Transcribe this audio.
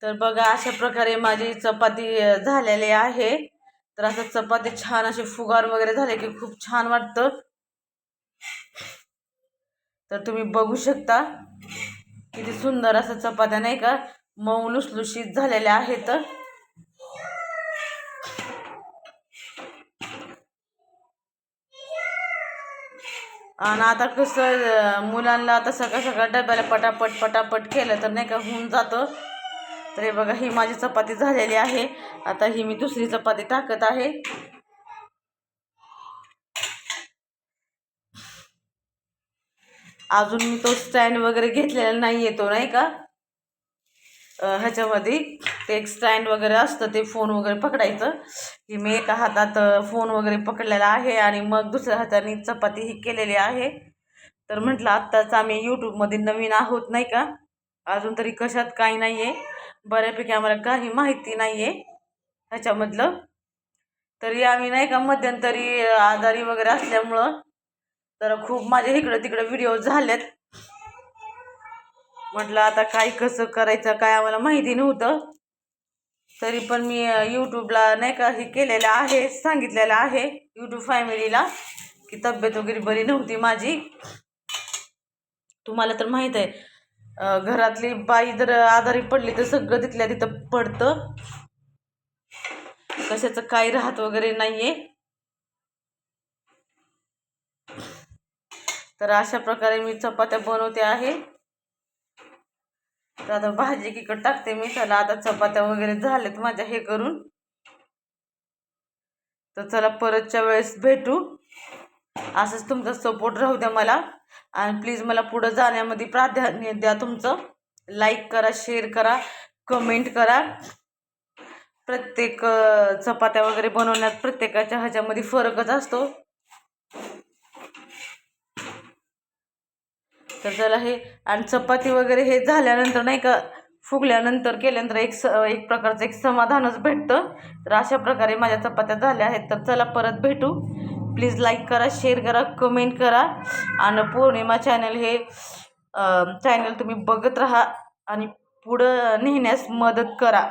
तर बघा अशा प्रकारे माझी चपाती झालेली आहे. तर असं चपाती छान असे फुगार वगैरे झाले की खूप छान वाटतं. तर तुम्ही बघू शकता किती सुंदर असं चपात्या नाही का मऊ लुसलुशीत झालेल्या आहेत. आणि आता कसं मुलांना आता सकाळ सकाळ डब्याला पटापट पटापट केलं तर नाही का होऊन जातं. तर हे बघा ही माझी चपाती झालेली आहे. आता ही मी दुसरी चपाती टाकत आहे. अजून मी तो स्टँड वगैरे घेतलेला नाही येतो नाही का ह्याच्यामध्ये ते एक स्टँड वगैरे असतं ते फोन वगैरे पकडायचं. की मी एका हातात फोन वगैरे पकडलेला आहे आणि मग दुसऱ्या हाताने चपाती ही केलेली आहे. तर म्हटलं आत्ताच आम्ही यूट्यूबमध्ये नवीन आहोत नाही का, अजून तरी कशात काही नाही आहे, बऱ्यापैकी आम्हाला काही माहिती नाही आहे ह्याच्यामधलं. तरी आम्ही नाही का मध्यंतरी आजारी वगैरे असल्यामुळं तर खूप माझे इकडं तिकडं व्हिडिओ झालेत. म्हटलं आता काय कसं करायचं काय आम्हाला माहिती नव्हतं. तरी पण मी यूट्यूबला नाही का हे केलेलं आहे, सांगितलेलं आहे यूट्यूब फॅमिलीला की तब्येत वगैरे बरी नव्हती माझी. तुम्हाला तर माहीत आहे घरातली बाई जर आजारी पडली तर सगळं तिथल्या तिथं पडतं, कशाचं काही राहत वगैरे नाहीये. तर अशा प्रकारे मी चपात्या बनवते आहे. तर आता भाजी किकड टाकते मी. चला आता चपात्या वगैरे झालेत माझ्या हे करून. तर चला परतच्या वेळेस भेटू. असंच तुमचा सपोर्ट राहू द्या मला आणि प्लीज मला पुढं जाण्यामध्ये प्राधान्य द्या तुमचं. लाईक करा, शेअर करा, कमेंट करा. प्रत्येक चपात्या वगैरे बनवण्यात प्रत्येकाच्या ह्याच्यामध्ये फरकच असतो. तर चला हे आणि चपाती वगैरे हे झाल्यानंतर नाही का फुगल्यानंतर केल्यानंतर एक प्रकारचं एक समाधानच भेटतं. तर अशा प्रकारे माझ्या चपात्या झाल्या आहेत. तर चला परत भेटू. प्लीज लाईक करा, शेअर करा, कमेंट करा आणि पौर्णिमा चॅनल हे चॅनल तुम्ही बघत राहा आणि पुढं नेण्यास मदत करा.